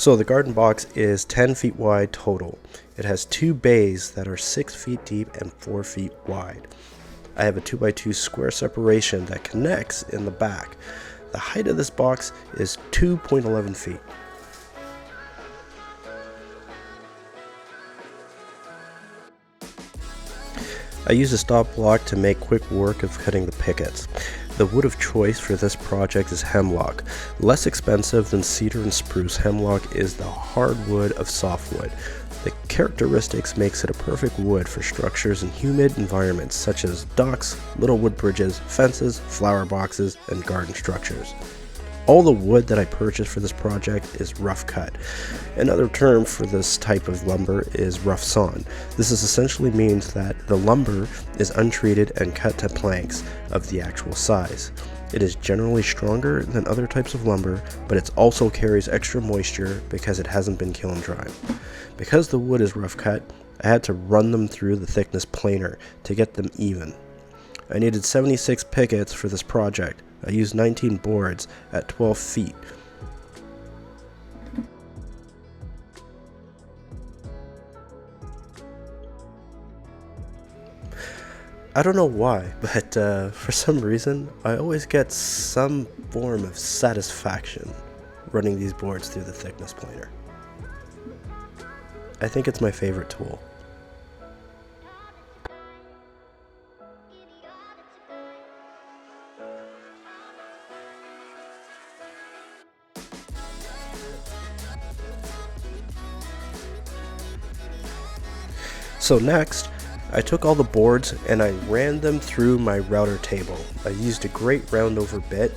So the garden box is 10 feet wide total. It has 2 bays that are 6 feet deep and 4 feet wide. I have a 2x2 square separation that connects in the back. The height of this box is 2.11 feet. I use a stop block to make quick work of cutting the pickets. The wood of choice for this project is hemlock. Less expensive than cedar and spruce, hemlock is the hardwood of softwood. The characteristics makes it a perfect wood for structures in humid environments such as docks, little wood bridges, fences, flower boxes, and garden structures. All the wood that I purchased for this project is rough cut. Another term for this type of lumber is rough sawn. This essentially means that the lumber is untreated and cut to planks of the actual size. It is generally stronger than other types of lumber, but it also carries extra moisture because it hasn't been kiln dried. Because the wood is rough cut, I had to run them through the thickness planer to get them even. I needed 76 pickets for this project. I used 19 boards at 12 feet. I don't know why, but for some reason, I always get some form of satisfaction running these boards through the thickness planer. I think it's my favorite tool. So next, I took all the boards and I ran them through my router table. I used a great round over bit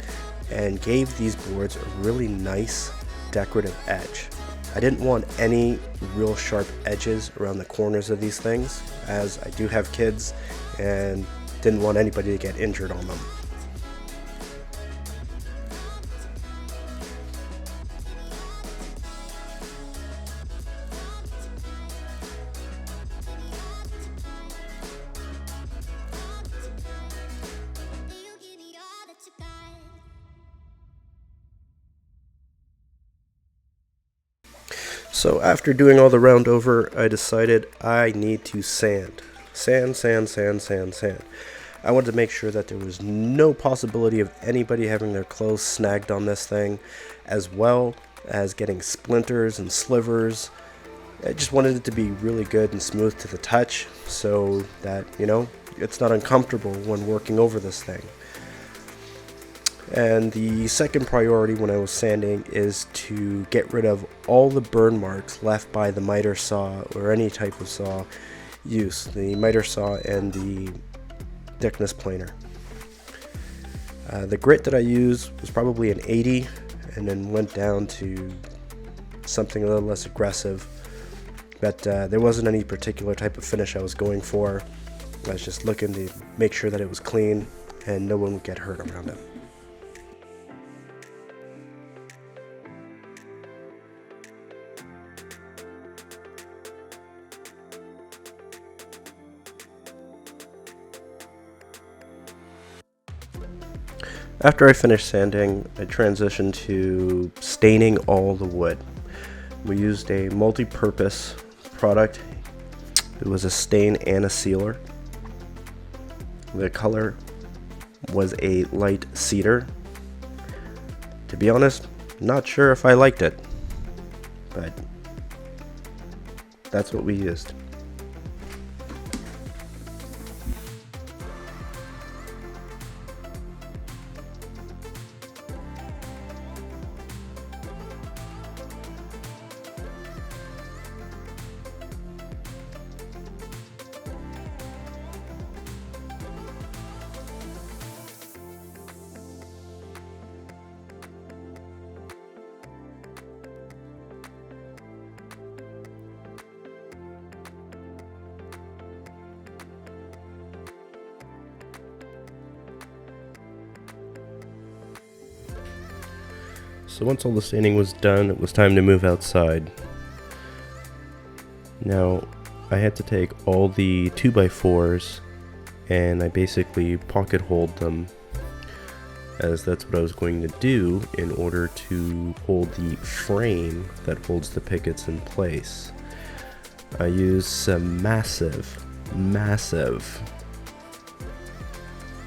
and gave these boards a really nice decorative edge. I didn't want any real sharp edges around the corners of these things, as I do have kids and didn't want anybody to get injured on them. So after doing all the round over, I decided I need to sand. Sand. I wanted to make sure that there was no possibility of anybody having their clothes snagged on this thing, as well as getting splinters and slivers. I just wanted it to be really good and smooth to the touch so that, it's not uncomfortable when working over this thing. And the second priority when I was sanding is to get rid of all the burn marks left by the miter saw or any type of saw use, the miter saw and the thickness planer. The grit that I used was probably an 80 and then went down to something a little less aggressive, but there wasn't any particular type of finish I was going for. I was just looking to make sure that it was clean and no one would get hurt around it. After I finished sanding, I transitioned to staining all the wood. We used a multi-purpose product. It was a stain and a sealer. The color was a light cedar. To be honest, not sure if I liked it, but that's what we used. So once all the staining was done, it was time to move outside. Now, I had to take all the 2x4s and I basically pocket holed them as that's what I was going to do in order to hold the frame that holds the pickets in place. I used some massive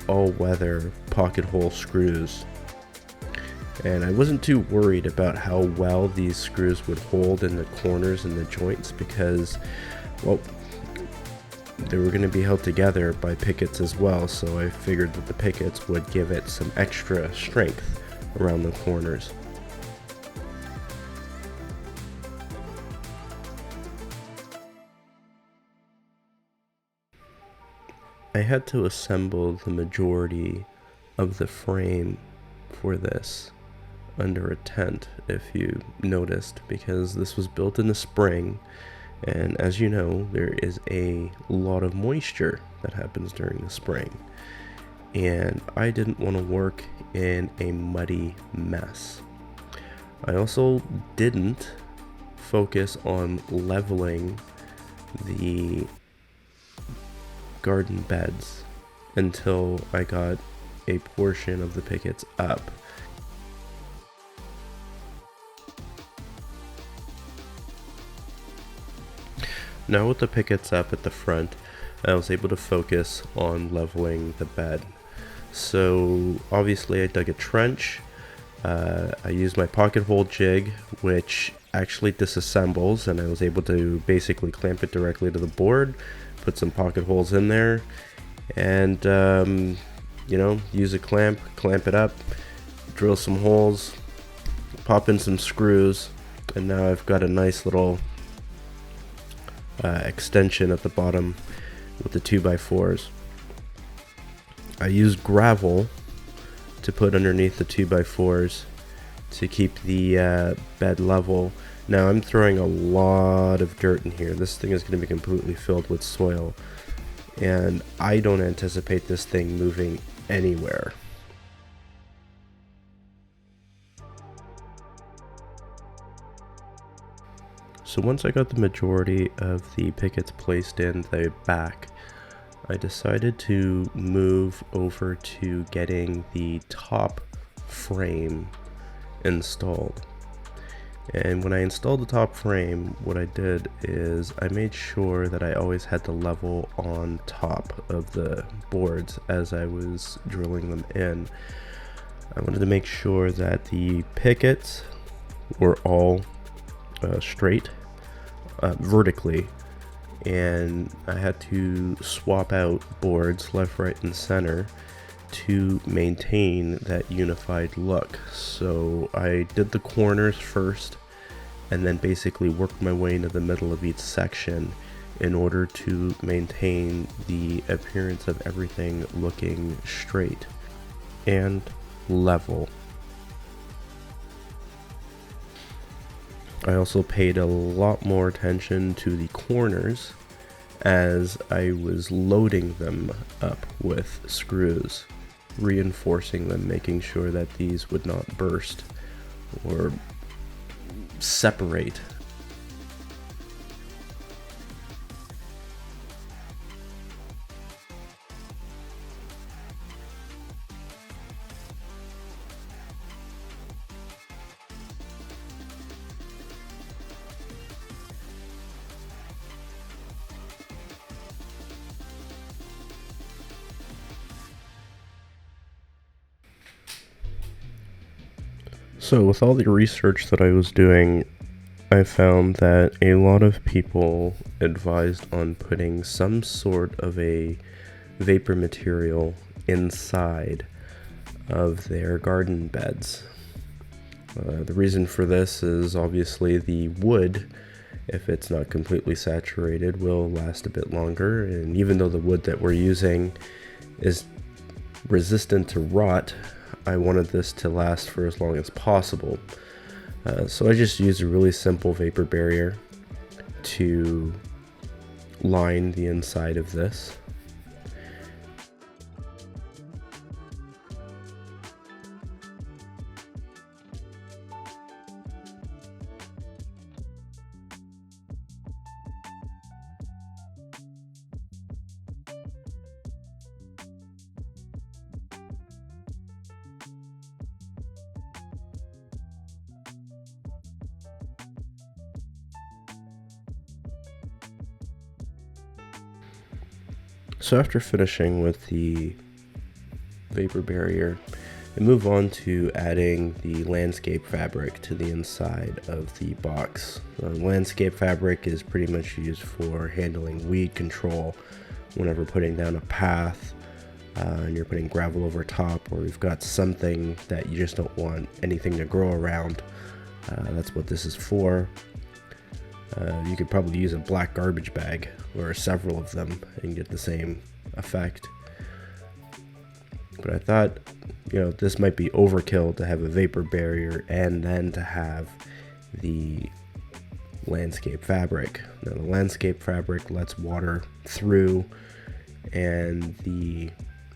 all-weather pocket hole screws, and I wasn't too worried about how well these screws would hold in the corners and the joints because, well, they were going to be held together by pickets as well, so I figured that the pickets would give it some extra strength around the corners. I had to assemble the majority of the frame for this under a tent, if you noticed, because this was built in the spring, and as you know, there is a lot of moisture that happens during the spring, and I didn't want to work in a muddy mess. I also didn't focus on leveling the garden beds until I got a portion of the pickets up. Now with the pickets up at the front, I was able to focus on leveling the bed. So obviously I dug a trench. I used my pocket hole jig, which actually disassembles, and I was able to basically clamp it directly to the board, put some pocket holes in there, and use a clamp it up, drill some holes, pop in some screws, and now I've got a nice little extension at the bottom with the 2x4s. I used gravel to put underneath the 2x4s to keep the bed level. Now I'm throwing a lot of dirt in here. This thing is going to be completely filled with soil, and I don't anticipate this thing moving anywhere. So once I got the majority of the pickets placed in the back, I decided to move over to getting the top frame installed. And when I installed the top frame, what I did is I made sure that I always had the level on top of the boards as I was drilling them in. I wanted to make sure that the pickets were all straight vertically, and I had to swap out boards left, right, and center to maintain that unified look. So I did the corners first and then basically worked my way into the middle of each section in order to maintain the appearance of everything looking straight and level. I also paid a lot more attention to the corners as I was loading them up with screws, reinforcing them, making sure that these would not burst or separate. So with all the research that I was doing, I found that a lot of people advised on putting some sort of a vapor material inside of their garden beds. The reason for this is obviously the wood, if it's not completely saturated, will last a bit longer, and even though the wood that we're using is resistant to rot, I wanted this to last for as long as possible. So I just used a really simple vapor barrier to line the inside of this. So after finishing with the vapor barrier, I move on to adding the landscape fabric to the inside of the box. Landscape fabric is pretty much used for handling weed control whenever putting down a path and you're putting gravel over top, or you've got something that you just don't want anything to grow around. That's what this is for. You could probably use a black garbage bag or several of them and get the same effect. But I thought, this might be overkill to have a vapor barrier and then to have the landscape fabric. Now the landscape fabric lets water through and the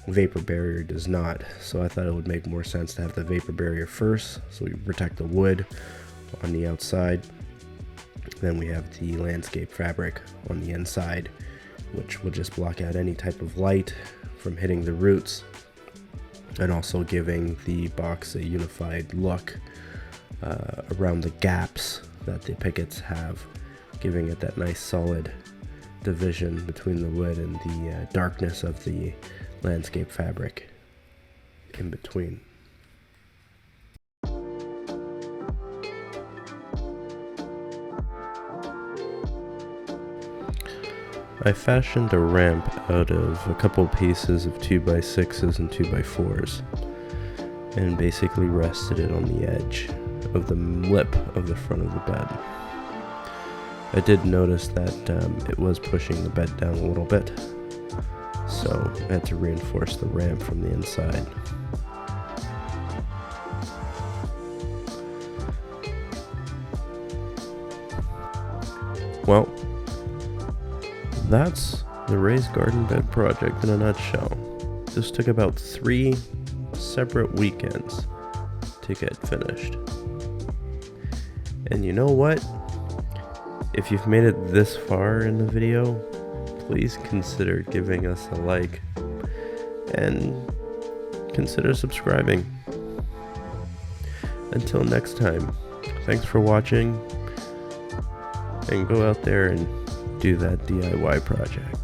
vapor barrier does not. So I thought it would make more sense to have the vapor barrier first, so we protect the wood on the outside. Then we have the landscape fabric on the inside, which will just block out any type of light from hitting the roots, and also giving the box a unified look around the gaps that the pickets have, giving it that nice solid division between the wood and the darkness of the landscape fabric in between. I fashioned a ramp out of a couple pieces of 2x6s and 2x4s and basically rested it on the edge of the lip of the front of the bed. I did notice that it was pushing the bed down a little bit, so I had to reinforce the ramp from the inside. Well, that's the raised garden bed project in a nutshell. This took about 3 separate weekends to get finished. And you know what? If you've made it this far in the video, please consider giving us a like and consider subscribing. Until next time, thanks for watching, and go out there and do that DIY project.